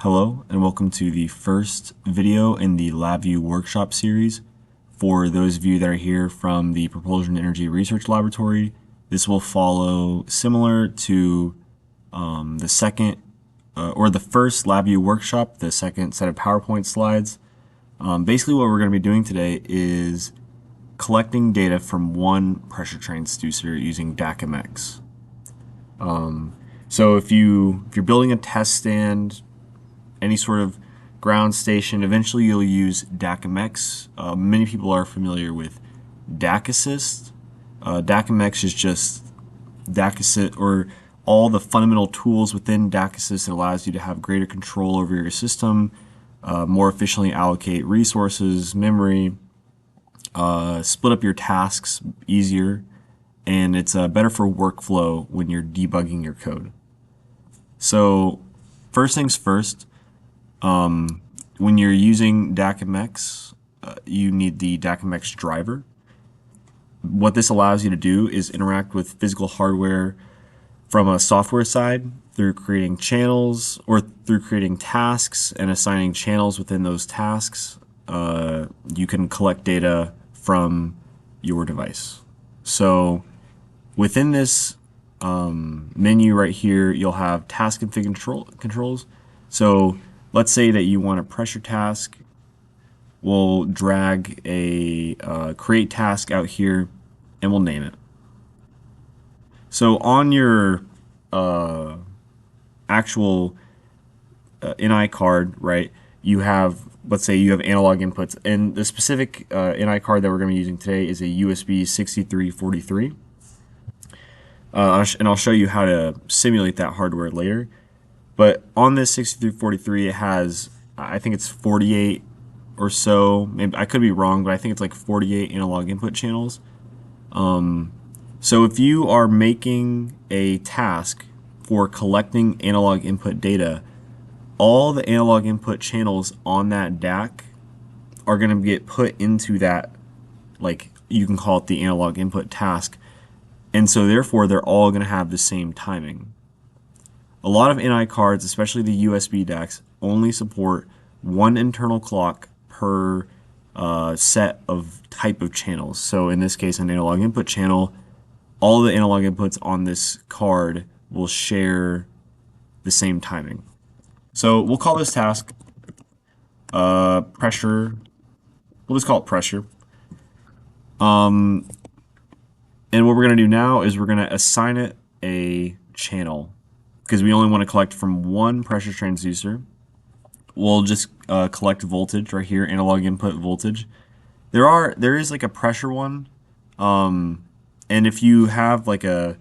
Hello and welcome to the first video in the LabVIEW workshop series. For those of you that are here from the Propulsion Energy Research Laboratory, this will follow similar to the second or the first LabVIEW workshop, the second set of PowerPoint slides. Basically what we're going to be doing today is collecting data from one pressure transducer using DAQmx. So if you're building a test stand, any sort of ground station, eventually you'll use DAQmx. Many people are familiar with DAQ. DAQmx is just DAQ or all the fundamental tools within DAQ that allows you to have greater control over your system, more efficiently allocate resources, memory, split up your tasks easier, and it's better for workflow when you're debugging your code. So first things first, when you're using DAQmx, you need the DAQmx driver. What this allows you to do is interact with physical hardware from a software side through creating channels or through creating tasks and assigning channels within those tasks. You can collect data from your device. So within this menu right here, you'll have task config controls. So let's say that you want a pressure task. We'll drag a create task out here and we'll name it. So on your actual NI card, right, you have, let's say you have analog inputs, and the specific NI card that we're going to be using today is a USB 6343. And I'll show you how to simulate that hardware later. But on this 6343, it has, I think it's 48 or so. Maybe I could be wrong, but I think it's like 48 analog input channels. So if you are making a task for collecting analog input data, all the analog input channels on that DAQ are going to get put into that, like you can call it the analog input task. And so therefore, they're all going to have the same timing. A lot of NI cards, especially the USB DAQs, only support one internal clock per set of type of channels. So in this case, an analog input channel, all the analog inputs on this card will share the same timing. So we'll call this task pressure. We'll just call it pressure. And what we're going to do now is we're going to assign it a channel, because we only want to collect from one pressure transducer. We'll just collect voltage right here, analog input voltage. There is like a pressure one, and if you have like a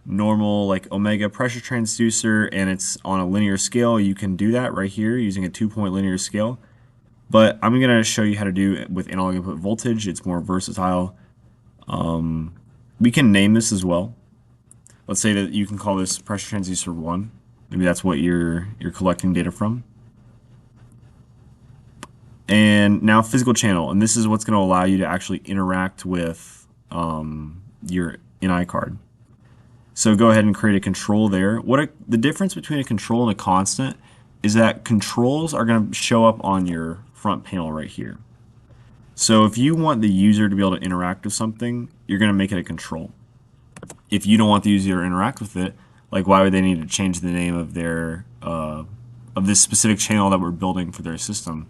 normal like omega pressure transducer and it's on a linear scale, you can do that right here using a 2-point linear scale. But I'm going to show you how to do it with analog input voltage. It's more versatile. We can name this as well. Let's say that you can call this pressure transducer 1. Maybe that's what you're collecting data from. And now physical channel, and this is what's going to allow you to actually interact with your NI card. So go ahead and create a control there. The difference between a control and a constant is that controls are going to show up on your front panel right here. So if you want the user to be able to interact with something, you're going to make it a control. If you don't want the user to interact with it, like why would they need to change the name of their of this specific channel that we're building for their system?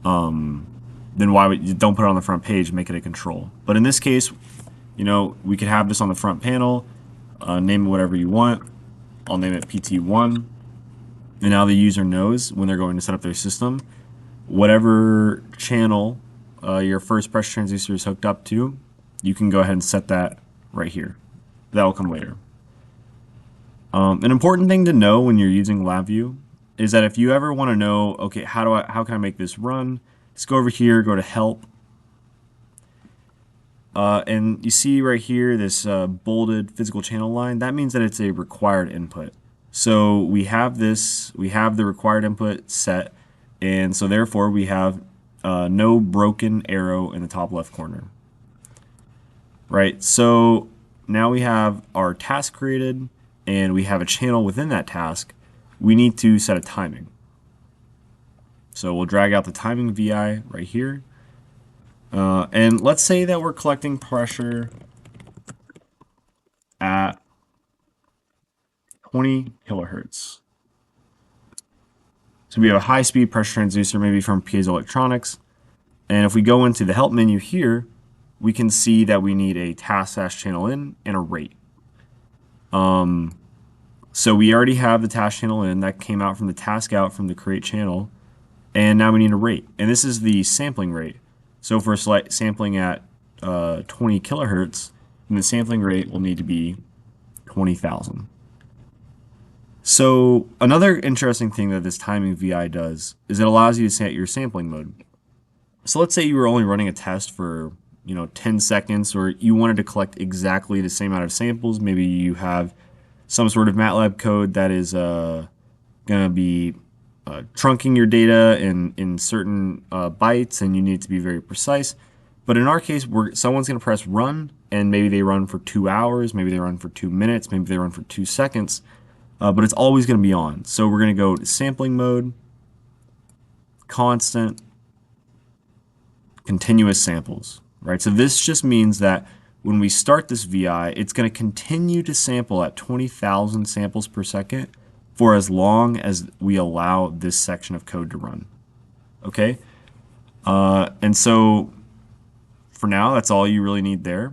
Then why would you don't put it on the front page, make it a control? But in this case, you know, we could have this on the front panel, name it whatever you want. I'll name it PT1, and now the user knows when they're going to set up their system, whatever channel your first pressure transducer is hooked up to, you can go ahead and set that right here. That will come later. An important thing to know when you're using LabVIEW is that if you ever want to know, okay, how can I make this run? Just go over here, go to Help, and you see right here this bolded physical channel line. That means that it's a required input. So we have the required input set, and so therefore we have no broken arrow in the top left corner. Right, so now we have our task created and we have a channel within that task. We need to set a timing. So we'll drag out the timing VI right here. And let's say that we're collecting pressure at 20 kilohertz. So we have a high-speed pressure transducer, maybe from piezoelectronics. And if we go into the help menu here, we can see that we need a task channel in and a rate. So we already have the task channel in that came out from the task out from the create channel. And now we need a rate. And this is the sampling rate. So if we're sampling at 20 kilohertz, then the sampling rate will need to be 20,000. So another interesting thing that this timing VI does is it allows you to set your sampling mode. So let's say you were only running a test for 10 seconds, or you wanted to collect exactly the same amount of samples. Maybe you have some sort of MATLAB code that is going to be trunking your data in certain bytes, and you need to be very precise. But in our case, someone's going to press run, and maybe they run for 2 hours, maybe they run for 2 minutes, maybe they run for 2 seconds, but it's always going to be on. So we're going to go to sampling mode, constant, continuous samples, right? So this just means that when we start this VI, it's going to continue to sample at 20,000 samples per second for as long as we allow this section of code to run. Okay? And so for now, that's all you really need there.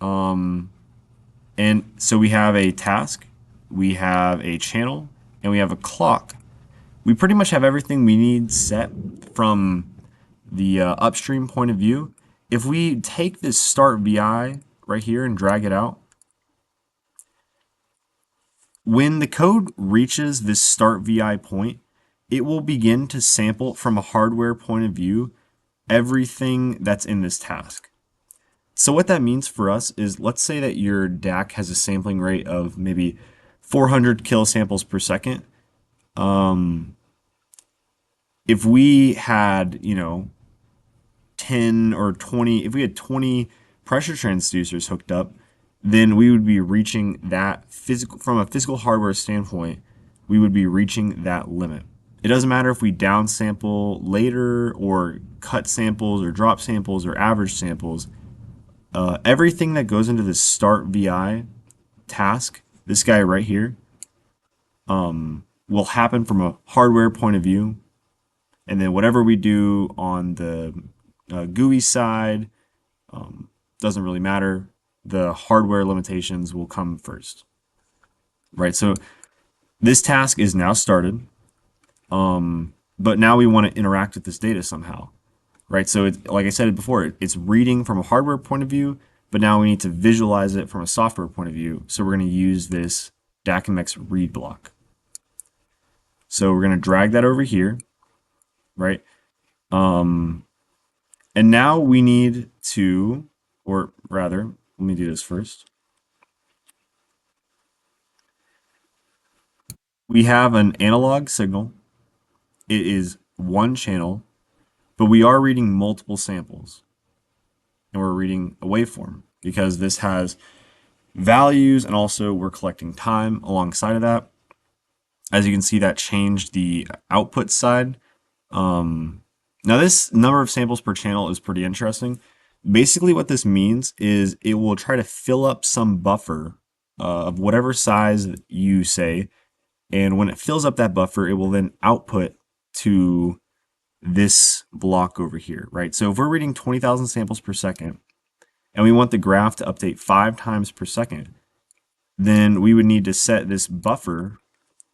And so we have a task, we have a channel, and we have a clock. We pretty much have everything we need set from the upstream point of view. If we take this start VI right here and drag it out, when the code reaches this start VI point, it will begin to sample from a hardware point of view everything that's in this task. So what that means for us is, let's say that your DAQ has a sampling rate of maybe 400 kilosamples per second. If we had, 10 or 20, if we had 20 pressure transducers hooked up, then we would be reaching that from a physical hardware standpoint, we would be reaching that limit. It doesn't matter if we downsample later or cut samples or drop samples or average samples. Everything that goes into the start VI task, this guy right here, will happen from a hardware point of view. And then whatever we do on the GUI side doesn't really matter. The hardware limitations will come first, right? So this task is now started, but now we want to interact with this data somehow, right? So like I said before, it's reading from a hardware point of view, but now we need to visualize it from a software point of view. So we're going to use this DAQmx read block. So we're going to drag that over here, right? And now we need to, or rather, let me do this first. We have an analog signal. It is one channel, but we are reading multiple samples. And we're reading a waveform because this has values, and also we're collecting time alongside of that. As you can see, that changed the output side. Now this number of samples per channel is pretty interesting. Basically what this means is it will try to fill up some buffer of whatever size you say, and when it fills up that buffer, it will then output to this block over here, right? So if we're reading 20,000 samples per second, and we want the graph to update 5 times per second, then we would need to set this buffer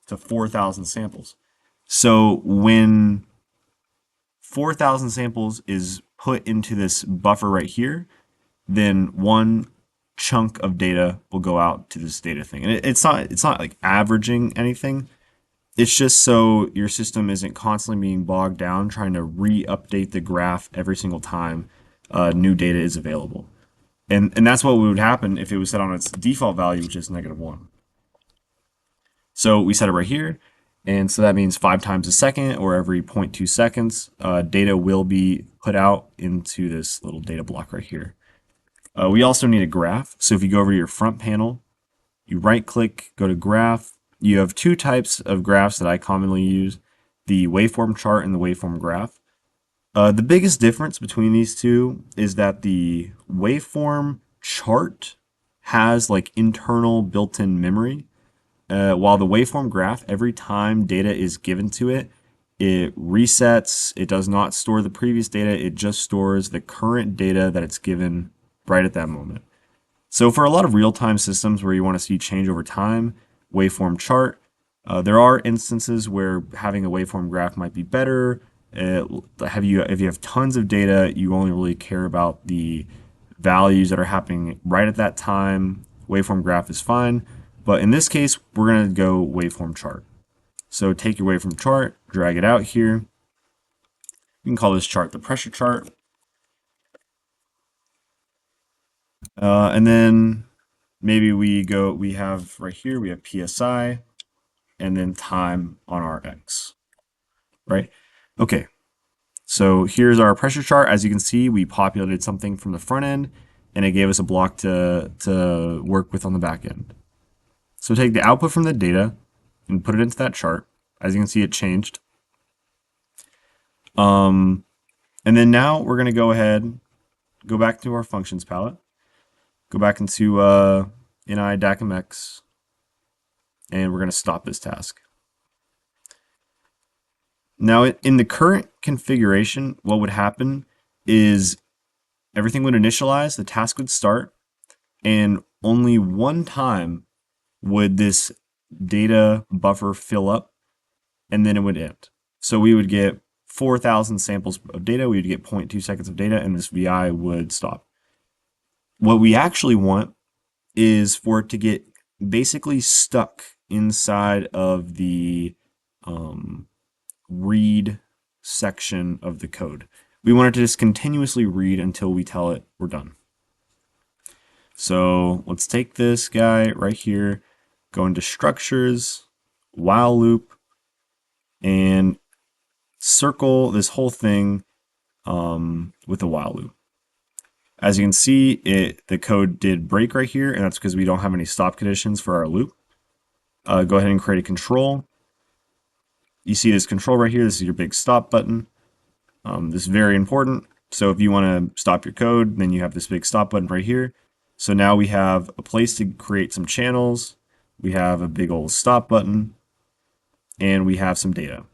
to 4,000 samples. So when 4,000 samples is put into this buffer right here, then one chunk of data will go out to this data thing. And it's not like averaging anything. It's just so your system isn't constantly being bogged down trying to re-update the graph every single time new data is available. And that's what would happen if it was set on its default value, which is -1. So we set it right here. And so that means 5 times a second, or every 0.2 seconds, data will be put out into this little data block right here. We also need a graph. So if you go over to your front panel, you right click, go to graph. You have 2 types of graphs that I commonly use. the waveform chart and the waveform graph. The biggest difference between these two is that the waveform chart has like internal built-in memory, while the waveform graph, every time data is given to it, it resets. It does not store the previous data. It just stores the current data that it's given right at that moment. So for a lot of real-time systems where you want to see change over time, waveform chart, there are instances where having a waveform graph might be better. If you have tons of data, you only really care about the values that are happening right at that time. Waveform graph is fine. But in this case, we're going to go waveform chart. So take your waveform chart, drag it out here. You can call this chart the pressure chart. And then maybe we have right here, we have PSI and then time on our X, right? Okay, so here's our pressure chart. As you can see, we populated something from the front end and it gave us a block to work with on the back end. So take the output from the data and put it into that chart. As you can see, it changed. And then now we're going to go ahead, go back to our functions palette, go back into NI DAQmx, and we're going to stop this task. Now, in the current configuration, what would happen is everything would initialize, the task would start, and only one time would this data buffer fill up, and then it would end. So we would get 4,000 samples of data, we would get 0.2 seconds of data, and this VI would stop. What we actually want is for it to get basically stuck inside of the read section of the code. We want it to just continuously read until we tell it we're done. So let's take this guy right here, go into structures, while loop, and circle this whole thing with a while loop. As you can see, the code did break right here, and that's because we don't have any stop conditions for our loop. Go ahead and create a control. You see this control right here. This is your big stop button. This is very important. So if you want to stop your code, then you have this big stop button right here. So now we have a place to create some channels. We have a big old stop button, and we have some data.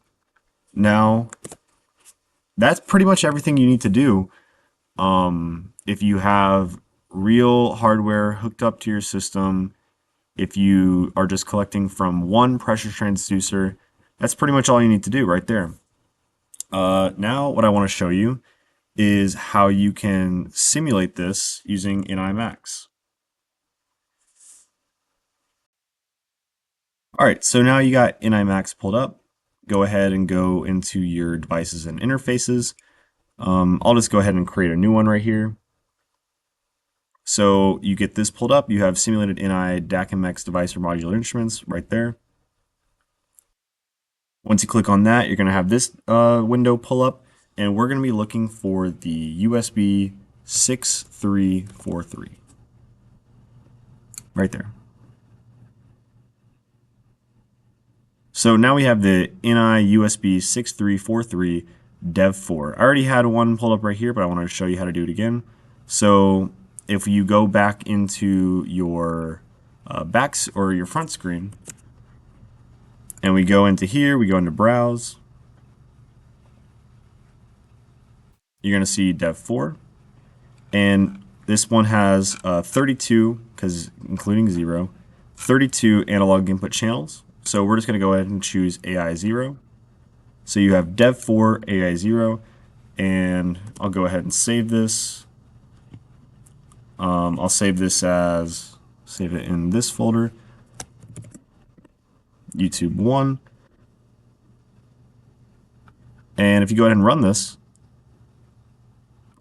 Now, that's pretty much everything you need to do. If you have real hardware hooked up to your system, if you are just collecting from one pressure transducer, that's pretty much all you need to do right there. Now what I want to show you is how you can simulate this using NIMax. All right, so now you got NIMax pulled up. Go ahead and go into your devices and interfaces. I'll just go ahead and create a new one right here. So you get this pulled up. You have simulated NI DAQmx device or modular instruments right there. Once you click on that, you're going to have this window pull up, and we're going to be looking for the USB 6343 right there. So now we have the NI USB 6343 dev4. I already had one pulled up right here, but I wanted to show you how to do it again. So if you go back into your backs or your front screen, and we go into here, we go into browse, you're going to see dev4, and this one has 32, because including 0, 32 analog input channels. So we're just going to go ahead and choose AI0. So you have dev4 AI0, and I'll go ahead and save this. I'll save this save it in this folder, YouTube 1. And if you go ahead and run this,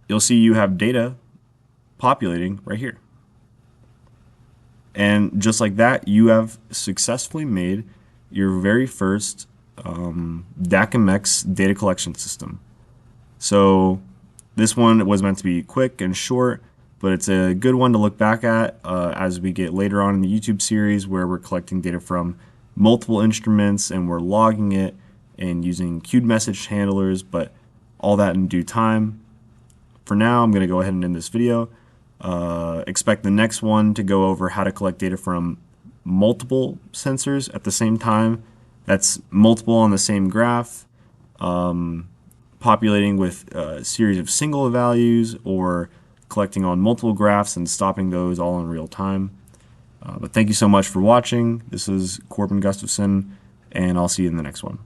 you'll see you have data populating right here. And just like that, you have successfully made your very first DAQmx data collection system. So this one was meant to be quick and short, but it's a good one to look back at as we get later on in the YouTube series where we're collecting data from multiple instruments and we're logging it. and using queued message handlers, but all that in due time. For now, I'm going to go ahead and end this video. Expect the next one to go over how to collect data from multiple sensors at the same time. That's multiple on the same graph, populating with a series of single values, or collecting on multiple graphs and stopping those all in real time. But thank you so much for watching. This is Corbin Gustafson, and I'll see you in the next one.